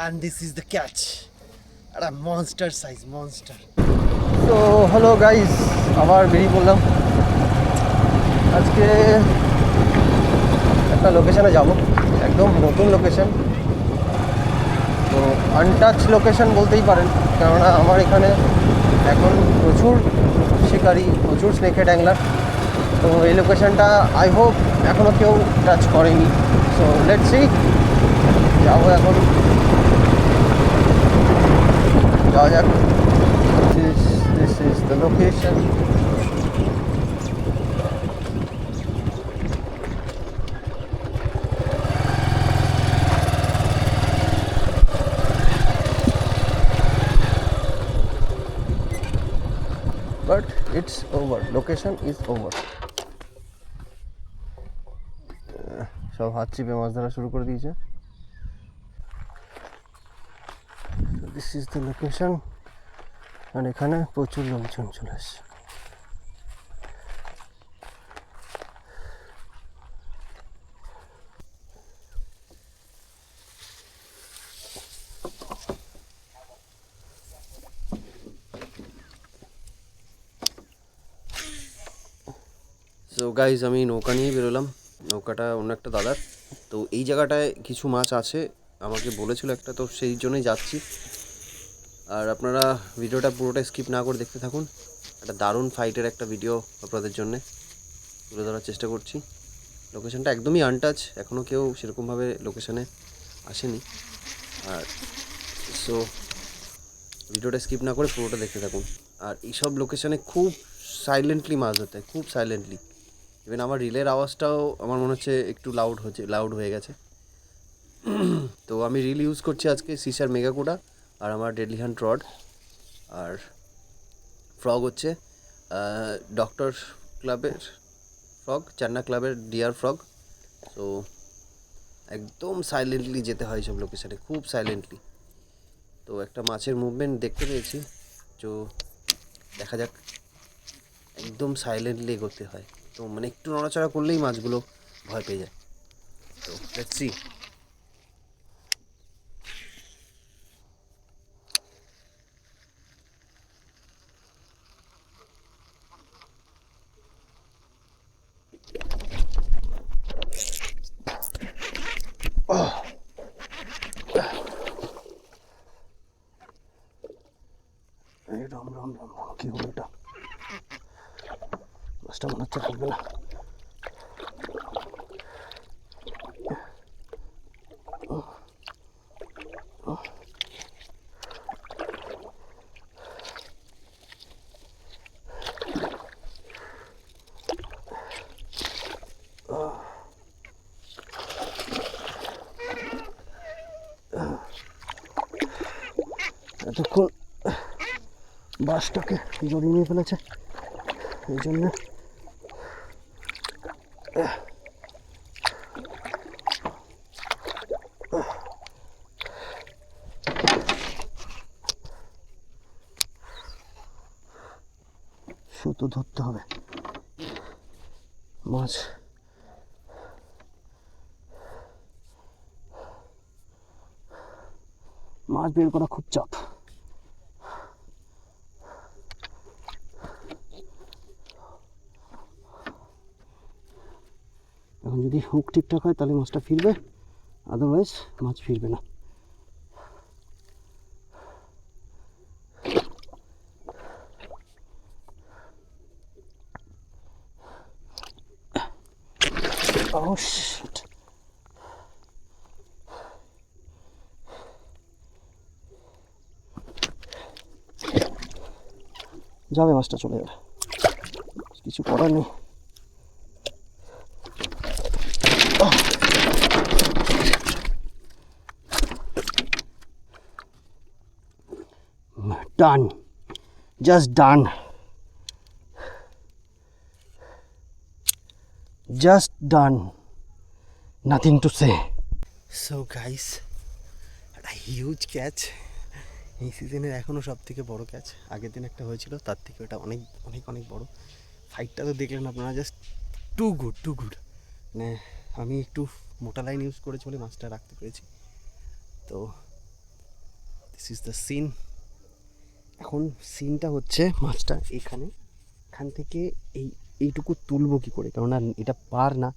and this is the catch. A monster size monster. তো hello guys, আবার বেরিয়ে পড়লাম। আজকে একটা লোকেশানে যাব, একদম নতুন লোকেশান। তো আনটাচ লোকেশান বলতেই পারেন, কেননা আমার এখানে এখন প্রচুর শিকারি, প্রচুর স্নেকহেড অ্যাংলার। তো এই লোকেশানটা আই হোপ এখনও কেউ টাচ করেনি। সো লেটস সি, যাবো এখন, যাওয়া যাক। This is the location. But it's over. Location is over. সব হাত চিপে মাছ ধরা শুরু করে দিয়েছে। This is the location. আর এখানে প্রচুর লোকজন চলে আসছে। সো গাইজ, আমি নৌকা নিয়ে বেরোলাম। নৌকাটা অন্য একটা দাদার। তো এই জায়গাটায় কিছু মাছ আছে, আমাকে বলেছিল একটা, তো সেই জন্যই যাচ্ছি। আর আপনারা ভিডিওটা পুরোটা স্কিপ না করে দেখতে থাকুন। একটা দারুণ ফাইটের একটা ভিডিও আপনাদের জন্যে তুলে ধরার চেষ্টা করছি। লোকেশানটা একদমই আনটাচ, এখনও কেউ সেরকমভাবে লোকেশানে আসেনি। আর সো ভিডিওটা স্কিপ না করে পুরোটা দেখতে থাকুন। আর এইসব লোকেশানে খুব সাইলেন্টলি মাছ ধরতে হয়, খুব সাইলেন্টলি। ইভেন আমার রিলের আওয়াজটাও আমার মনে হচ্ছে একটু লাউড হয়ে গেছে। তো আমি রিল ইউজ করছি আজকে সিসার মেগাকুডা, আর আমার ডেডলি হান্ট রড, আর ফ্রগ হচ্ছে ডক্টর ক্লাবের ফ্রগ, চান্না ক্লাবের ডিয়ার ফ্রগ। তো একদম সাইলেন্টলি যেতে হয় সব লোকেশানে, খুব সাইলেন্টলি। তো একটা মাছের মুভমেন্ট দেখতে পেয়েছি, তো দেখা যাক। একদম সাইলেন্টলি এগোতে হয়, তো মানে একটু নড়াচড়া করলেই মাছগুলো ভয় পেয়ে যায়। তো লেটস সি। রাম রাম রাম রাম, কি হলো এটা? মাছটা মনে হচ্ছে থাকবে না। এতক্ষণ বাসটাকে জড়িয়ে নিয়ে ফেলেছে, এই জন্য সুতো ধরতে হবে। মাছ বের করা খুব চাপ। এখন যদি হুক ঠিকঠাক হয় তাহলে মাছটা ফিরবে, আদারওয়াইজ মাছ ফিরবে না। Oh shit. যাবে, মাছটা চলে যাবে, কিছু করার নেই। Done. Just done. Just done. Nothing to say. So guys, একটা হিউজ ক্যাচ, এই সিজনের এখনও সব থেকে বড় ক্যাচ। আগের দিন একটা হয়েছিল, তার থেকে ওটা অনেক অনেক অনেক বড়। ফাইটটা তো দেখলেন আপনারা, জাস্ট টু গুড। মানে আমি একটু মোটা লাইন ইউজ করেছি বলে মাছটা রাখতে পেরেছি। তো দিস ইজ দ্য সিন। এখন সিনটা হচ্ছে মাছটা এখান থেকে এইটুকু তুলবো কী করে, কেননা এটা পার না।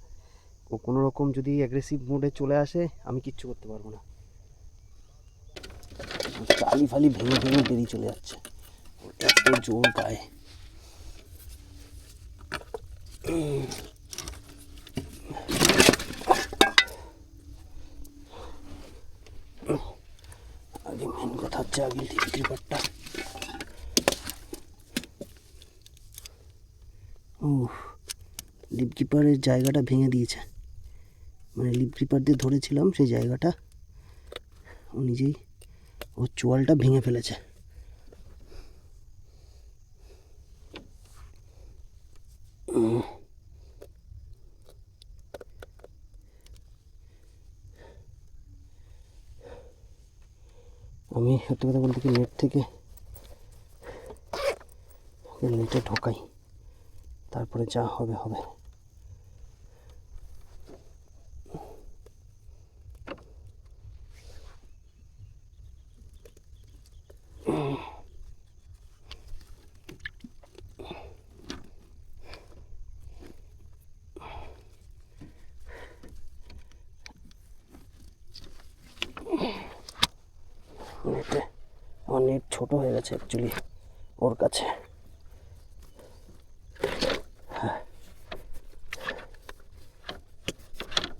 ও কোনো রকম যদি অ্যাগ্রেসিভ মোডে চলে আসে আমি কিচ্ছু করতে পারবো না। টালি ফালি ভেঙে ভেঙে বেরিয়ে চলে যাচ্ছে, এত জোর গায়ে। আগে মেন কথা হচ্ছে আগে লিপ গ্রিপারটা। লিপ গ্রিপারের জায়গাটা ভেঙে দিয়েছে, মানে লিপ গ্রিপার দিয়ে ধরেছিলাম সেই জায়গাটা ও নিজেই ওর চোয়ালটা ভেঙে ফেলেছে। আমি সত্যি কথা বলতে কি নেট থেকে নেটে ঢোকাই, তারপরে যা হবে হবে। নেটে আমার নেট ছোট হয়ে গেছে অ্যাকচুয়ালি ওর কাছে।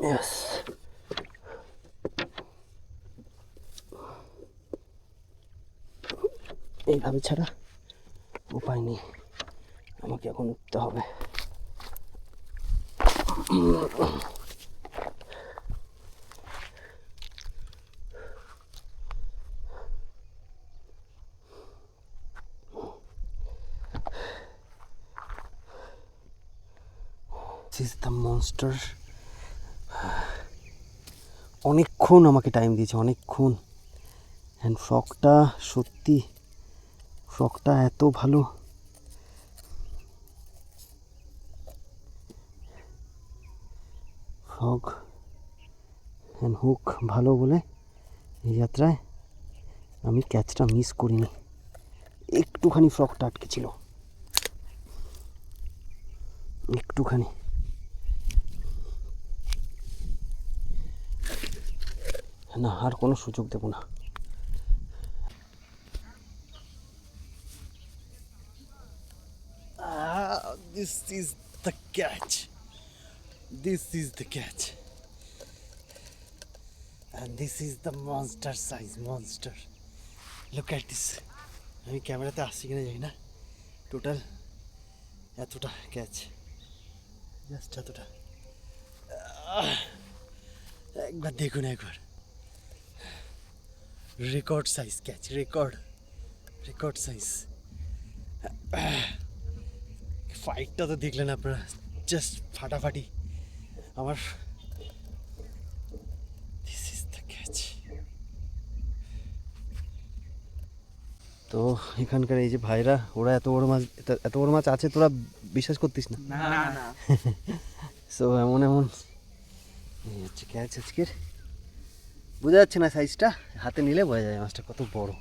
Yes. এইভাবে ছাড়া উপায় নেই, আমাকে এখন উঠতে হবে। This is the monster. অনেকক্ষণ আমাকে টাইম দিয়েছে, অনেকক্ষণ। অ্যান্ড ফ্রকটা সত্যি, ফ্রকটা এত ভালো, ফ্রক অ্যান্ড হুক ভালো বলে এই যাত্রায় আমি ক্যাচটা মিস করিনি। একটুখানি ফ্রকটা আটকে ছিল, একটুখানি। না, আর কোনো সুযোগ দেব না। This is the catch. This is the catch. And this is the monster size monster. Look at this. আমি ক্যামেরাতে আসছি কিনা জানি না, টোটাল এতটা ক্যাচ, জাস্ট এতটা। একবার দেখুন, একবার record size catch, record size. ফাইটটা তো দেখলেন আপনারা, জাস্ট ফাটাফাটি। আমার দিস ইজ দ্য ক্যাচ। তো এখানকার এই যে ভাইরা, ওরা এত বড় মাছ আছে তোরা বিশ্বাস করতিস না। সো এমন এই হচ্ছে ক্যাচ আজকের। বোঝা যাচ্ছে না সাইজটা, হাতে নিলে বোঝা যায় মাছটা কত বড়।